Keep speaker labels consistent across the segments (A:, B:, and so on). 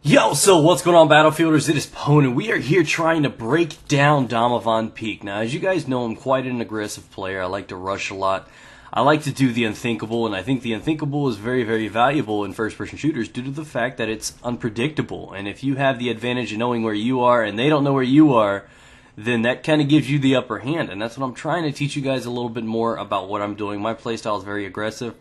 A: Yo, so what's going on, Battlefielders? It is Pone, and we are here trying to break down Damavand Peak. Now, as you guys know, I'm quite an aggressive player. I like to rush a lot. I like to do the unthinkable, and I think the unthinkable is very, very valuable in first-person shooters due to the fact that it's unpredictable. And if you have the advantage of knowing where you are and they don't know where you are, then that kind of gives you the upper hand. And that's what I'm trying to teach you guys a little bit more about what I'm doing. My playstyle is very aggressive.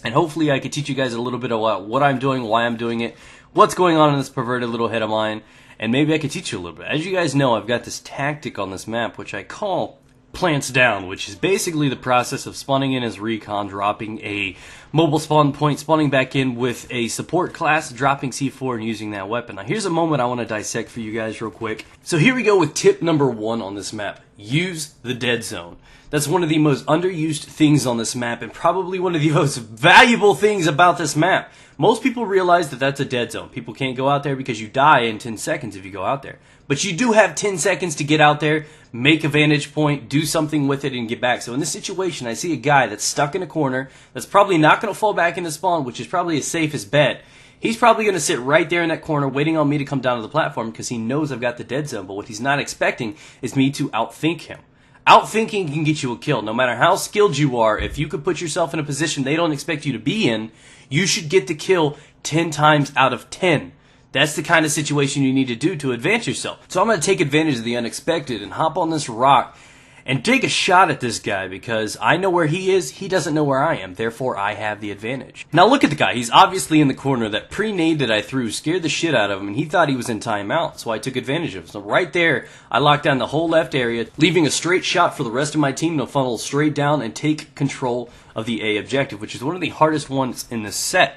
A: And hopefully I can teach you guys a little bit about what I'm doing, why I'm doing it, what's going on in this perverted little head of mine, and maybe I can teach you a little bit. As you guys know, I've got this tactic on this map, which I call plants down, which is basically the process of spawning in as recon, dropping a mobile spawn point, spawning back in with a support class, dropping C4, and using that weapon. Now here's a moment I want to dissect for you guys real quick. So here we go with tip number 1 on this map. Use the dead zone. That's one of the most underused things on this map, and probably one of the most valuable things about this map. Most people realize that that's a dead zone. People can't go out there because you die in 10 seconds if you go out there. But you do have 10 seconds to get out there, make a vantage point, do something with it, and get back. So in this situation, I see a guy that's stuck in a corner, that's probably not going to fall back into spawn, which is probably his safest bet. He's probably going to sit right there in that corner waiting on me to come down to the platform because he knows I've got the dead zone. But what he's not expecting is me to outthink him. Outthinking can get you a kill. No matter how skilled you are, if you could put yourself in a position they don't expect you to be in, you should get the kill 10 times out of 10. That's the kind of situation you need to do to advance yourself. So I'm going to take advantage of the unexpected and hop on this rock and take a shot at this guy because I know where he is, he doesn't know where I am, therefore I have the advantage. Now look at the guy, he's obviously in the corner. That pre-nade that I threw scared the shit out of him and he thought he was in timeout, so I took advantage of it. So right there, I locked down the whole left area, leaving a straight shot for the rest of my team to funnel straight down and take control of the A objective, which is one of the hardest ones in this set.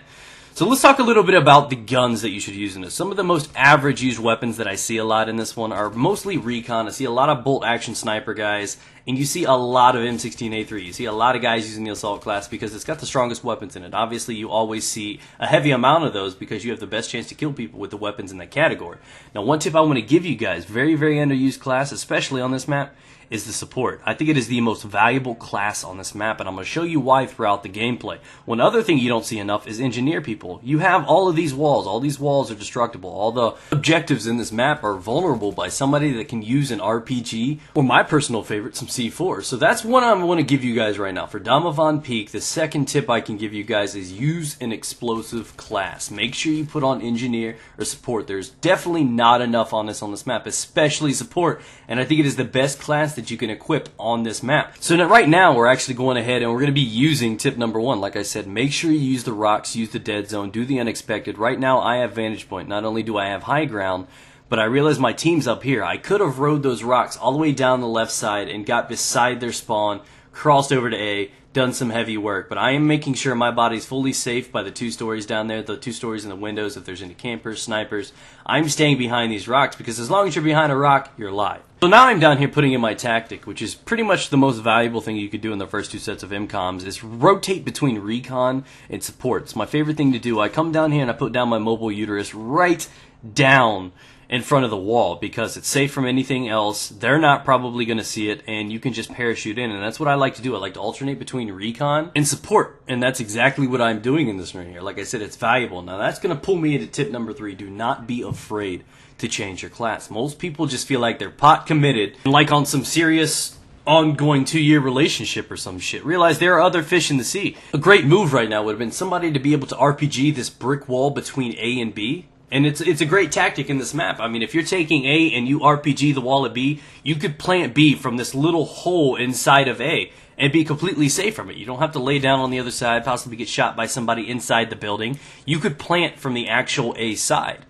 A: So let's talk a little bit about the guns that you should use in this. Some of the most average used weapons that I see a lot in this one are mostly recon. I see a lot of bolt action sniper guys, and you see a lot of M16A3. You see a lot of guys using the assault class because it's got the strongest weapons in it. Obviously, you always see a heavy amount of those because you have the best chance to kill people with the weapons in that category. Now, one tip I want to give you guys, very, very underused class, especially on this map, is the support. I think it is the most valuable class on this map, and I'm going to show you why throughout the gameplay. One other thing you don't see enough is engineer people. You have all of these walls. All these walls are destructible. All the objectives in this map are vulnerable by somebody that can use an RPG, or my personal favorite, some C4. So that's what I want to give you guys right now. For Damavand Peak, the second tip I can give you guys is use an explosive class. Make sure you put on engineer or support. There's definitely not enough on this map, especially support, and I think it is the best class that you can equip on this map. So now, right now we're actually going ahead and we're going to be using tip number 1. Like I said, make sure you use the rocks, use the dead zone, do the unexpected. Right now I have vantage point. Not only do I have high ground, but I realize my team's up here. I could have rode those rocks all the way down the left side and got beside their spawn, crossed over to A, done some heavy work, but I am making sure my body's fully safe by the 2 stories down there, the 2 stories in the windows if there's any campers, snipers. I'm staying behind these rocks because as long as you're behind a rock, you're alive. So now I'm down here putting in my tactic, which is pretty much the most valuable thing you could do in the first 2 sets of MCOMs, is rotate between recon and support. It's my favorite thing to do. I come down here and I put down my mobile uterus right down in front of the wall because it's safe from anything else. They're not probably going to see it, and you can just parachute in, and that's what I like to do. I like to alternate between recon and support, and that's exactly what I'm doing in this right here. Like I said, it's valuable. Now that's going to pull me into tip number 3. Do not be afraid to change your class. Most people just feel like they're pot committed, like on some serious ongoing 2-year relationship or some shit. Realize there are other fish in the sea. A great move right now would have been somebody to be able to RPG this brick wall between A and B. And it's a great tactic in this map. I mean, if you're taking A and you RPG the wall at B, you could plant B from this little hole inside of A and be completely safe from it. You don't have to lay down on the other side, possibly get shot by somebody inside the building. You could plant from the actual A side.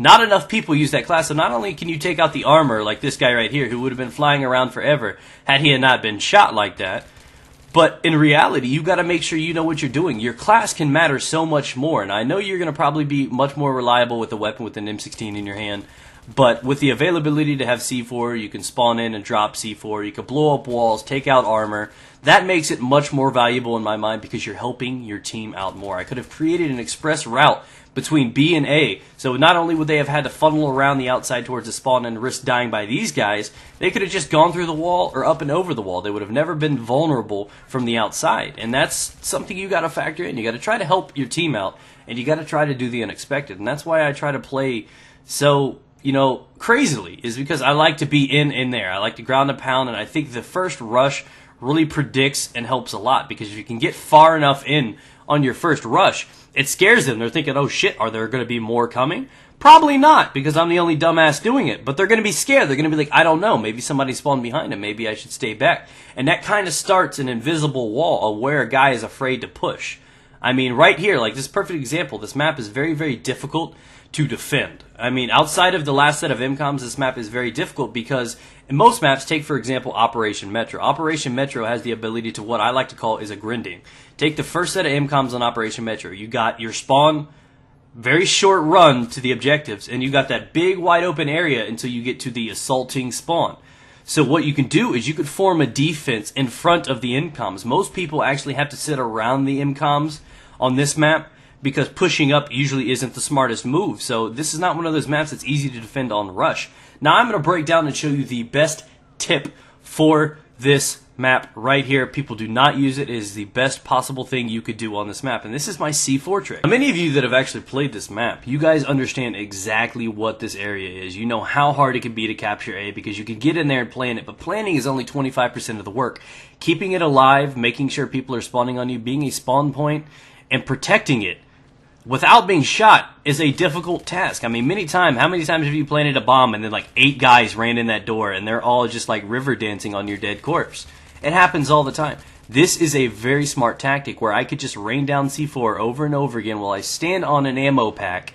A: Not enough people use that class, so not only can you take out the armor like this guy right here who would have been flying around forever had he not been shot like that, but in reality, you got to make sure you know what you're doing. Your class can matter so much more, and I know you're going to probably be much more reliable with a weapon with an M16 in your hand, But with the availability to have C4, you can spawn in and drop C4. You can blow up walls, take out armor. That makes it much more valuable in my mind because you're helping your team out more. I could have created an express route between B and A. So not only would they have had to funnel around the outside towards the spawn and risk dying by these guys, they could have just gone through the wall or up and over the wall. They would have never been vulnerable from the outside. And that's something you got to factor in. You got to try to help your team out, and you got to try to do the unexpected. And that's why I try to play so, crazily, is because I like to be in there. I like to ground and pound, and I think the first rush really predicts and helps a lot, because if you can get far enough in on your first rush, it scares them. They're thinking, oh shit, are there going to be more coming? Probably not, because I'm the only dumbass doing it. But they're going to be scared. They're going to be like, I don't know, maybe somebody spawned behind him. Maybe I should stay back. And that kind of starts an invisible wall of where a guy is afraid to push. I mean, right here, like this perfect example, this map is very, very difficult to defend. I mean, outside of the last set of MCOMs, this map is very difficult because in most maps, take for example Operation Metro. Operation Metro has the ability to what I like to call is a grinding. Take the first set of MCOMs on Operation Metro. You got your spawn, very short run to the objectives, and you got that big wide open area until you get to the assaulting spawn. So what you can do is you could form a defense in front of the MCOMs. Most people actually have to sit around the MCOMs on this map, because pushing up usually isn't the smartest move. So this is not one of those maps that's easy to defend on rush. Now I'm going to break down and show you the best tip for this map right here. People do not use it. It is the best possible thing you could do on this map. And this is my C4 trick. Now, many of you that have actually played this map, you guys understand exactly what this area is. You know how hard it can be to capture A, because you can get in there and plan it. But planning is only 25% of the work. Keeping it alive, making sure people are spawning on you, being a spawn point, and protecting it without being shot is a difficult task. I mean, how many times have you planted a bomb and then like 8 guys ran in that door and they're all just like river dancing on your dead corpse? It happens all the time. This is a very smart tactic where I could just rain down C4 over and over again while I stand on an ammo pack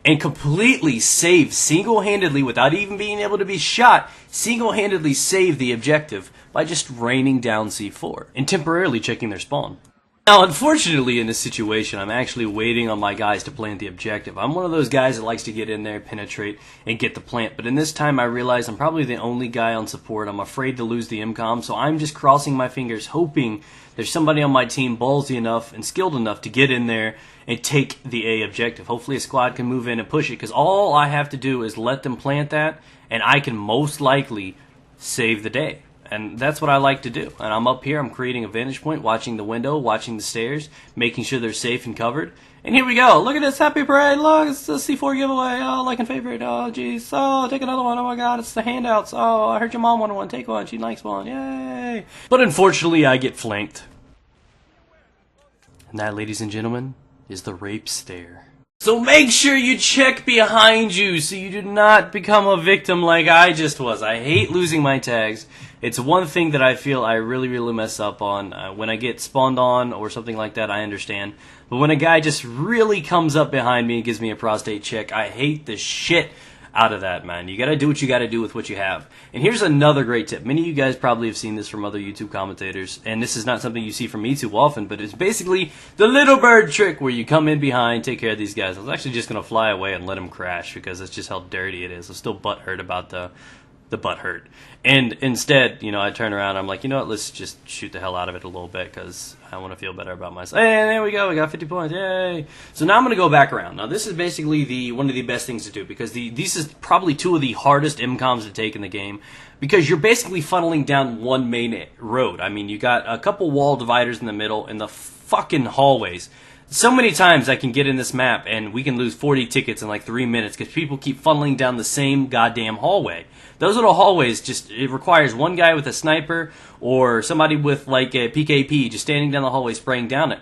A: and completely save, single-handedly, without even being able to be shot, single-handedly save the objective by just raining down C4 and temporarily checking their spawn. Now, unfortunately, in this situation, I'm actually waiting on my guys to plant the objective. I'm one of those guys that likes to get in there, penetrate, and get the plant. But in this time, I realize I'm probably the only guy on support. I'm afraid to lose the MCOM, so I'm just crossing my fingers, hoping there's somebody on my team ballsy enough and skilled enough to get in there and take the A objective. Hopefully a squad can move in and push it, because all I have to do is let them plant that, and I can most likely save the day. And that's what I like to do. And I'm up here, I'm creating a vantage point, watching the window, watching the stairs, making sure they're safe and covered. And here we go. Look at this happy parade. Look, it's the C4 giveaway. Oh, like and favorite. Oh, jeez. Oh, take another one. Oh, my God, it's the handouts. Oh, I heard your mom wanted one. Take one. She likes one. Yay. But unfortunately, I get flanked. And that, ladies and gentlemen, is the rape stare. So make sure you check behind you so you do not become a victim like I just was. I hate losing my tags. It's one thing that I feel I really, really mess up on. When I get spawned on or something like that, I understand. But when a guy just really comes up behind me and gives me a prostate check, I hate the shit out of that, man. You gotta do what you gotta do with what you have. And here's another great tip. Many of you guys probably have seen this from other YouTube commentators, and this is not something you see from me too often, but it's basically the little bird trick where you come in behind, take care of these guys. I was actually just gonna fly away and let them crash because that's just how dirty it is. I'm still butthurt about the butt hurt. And instead, I turn around, I'm like, you know what, let's just shoot the hell out of it a little bit because I want to feel better about myself. Hey, there we go, we got 50 points, yay! So now I'm going to go back around. Now this is basically one of the best things to do, because these is probably 2 of the hardest MCOMs to take in the game, because you're basically funneling down one main road. I mean, you got a couple wall dividers in the middle and the fucking hallways. So many times I can get in this map and we can lose 40 tickets in like 3 minutes because people keep funneling down the same goddamn hallway. Those little hallways, it requires one guy with a sniper or somebody with like a PKP just standing down the hallway spraying down it.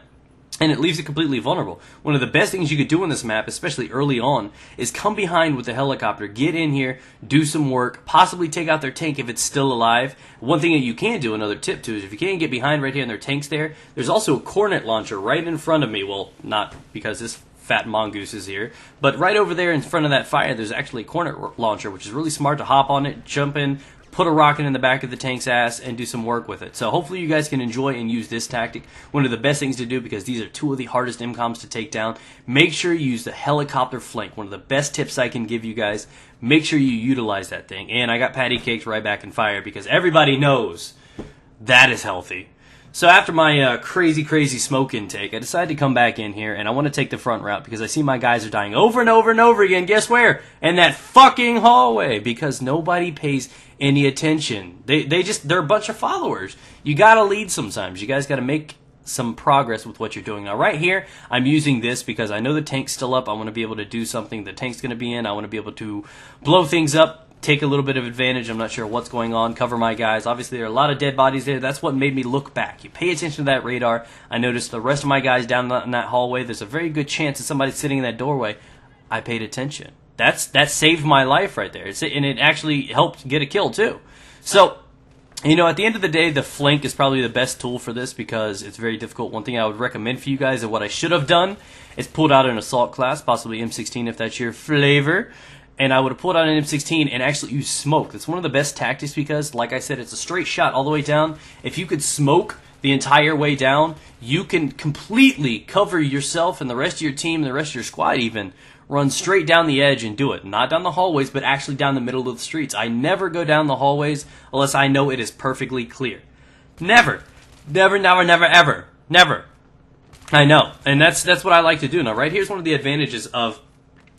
A: And it leaves it completely vulnerable. One of the best things you could do in this map, especially early on, is come behind with a helicopter, get in here, do some work, possibly take out their tank if it's still alive. One thing that you can do, another tip too, is if you can't get behind right here and their tank's there's also a Cornet launcher right in front of me. Well, not because this fat mongoose is here, but right over there in front of that fire, there's actually a Cornet launcher, which is really smart to hop on it, jump in, put a rocket in the back of the tank's ass, and do some work with it. So hopefully you guys can enjoy and use this tactic. One of the best things to do, because these are two of the hardest MCOMs to take down. Make sure you use the helicopter flank. One of the best tips I can give you guys. Make sure you utilize that thing. And I got patty cakes right back in fire, because everybody knows that is healthy. So after my crazy smoke intake, I decided to come back in here, and I want to take the front route because I see my guys are dying over and over and over again. Guess where? In that fucking hallway, because nobody pays any attention. They're a bunch of followers. You gotta lead sometimes. You guys gotta make some progress with what you're doing. Now right here, I'm using this because I know the tank's still up. I want to be able to do something the tank's going to be in. I want to be able to blow things up, take a little bit of advantage. I'm not sure what's going on. Cover my guys. Obviously, there are a lot of dead bodies there. That's what made me look back. You pay attention to that radar. I noticed the rest of my guys down in that hallway. There's a very good chance that somebody's sitting in that doorway. I paid attention. That saved my life right there. And it actually helped get a kill, too. So, you know, at the end of the day, the flank is probably the best tool for this because it's very difficult. One thing I would recommend for you guys, and what I should have done, is pulled out an assault class, possibly M16 if that's your flavor. And I would have pulled out an M16 and actually used smoke. That's one of the best tactics because, like I said, it's a straight shot all the way down. If you could smoke the entire way down, you can completely cover yourself and the rest of your team and the rest of your squad even. Run straight down the edge and do it. Not down the hallways, but actually down the middle of the streets. I never go down the hallways unless I know it is perfectly clear. Never. Never, ever. Never. I know. And that's what I like to do. Now, right here's one of the advantages of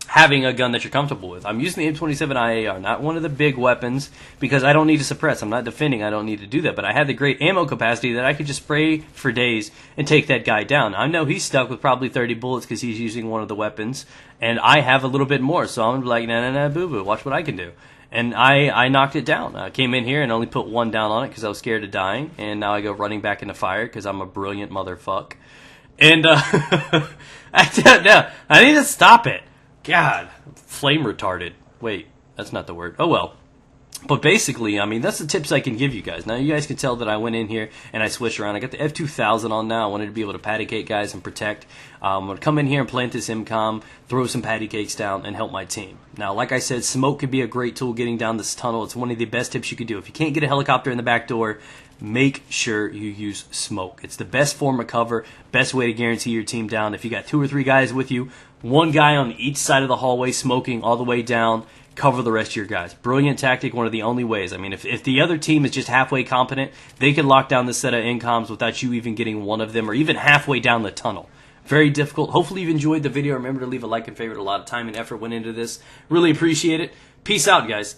A: having a gun that you're comfortable with. I'm using the M27 IAR, not one of the big weapons, because I don't need to suppress. I'm not defending. I don't need to do that. But I have the great ammo capacity that I could just spray for days and take that guy down. I know he's stuck with probably 30 bullets because he's using one of the weapons, and I have a little bit more. So I'm like, nah, boo-boo. Watch what I can do. And I knocked it down. I came in here and only put one down on it because I was scared of dying, and now I go running back into fire because I'm a brilliant motherfuck. And I need to stop it. God, flame retarded. Wait, that's not the word. Oh well. But basically, I mean, that's the tips I can give you guys. Now, you guys can tell that I went in here and I switched around. I got the F2000 on now. I wanted to be able to patty cake guys and protect. I'm going to come in here and plant this MCOM, throw some patty cakes down, and help my team. Now, like I said, smoke could be a great tool getting down this tunnel. It's one of the best tips you could do. If you can't get a helicopter in the back door, make sure you use smoke. It's the best form of cover, best way to guarantee your team down. If you got 2 or 3 guys with you, one guy on each side of the hallway smoking all the way down, cover the rest of your guys. Brilliant tactic, one of the only ways. I mean, if the other team is just halfway competent, they can lock down this set of incoms without you even getting one of them or even halfway down the tunnel. Very difficult. Hopefully you've enjoyed the video. Remember to leave a like and favorite. A lot of time and effort went into this. Really appreciate it. Peace out, guys.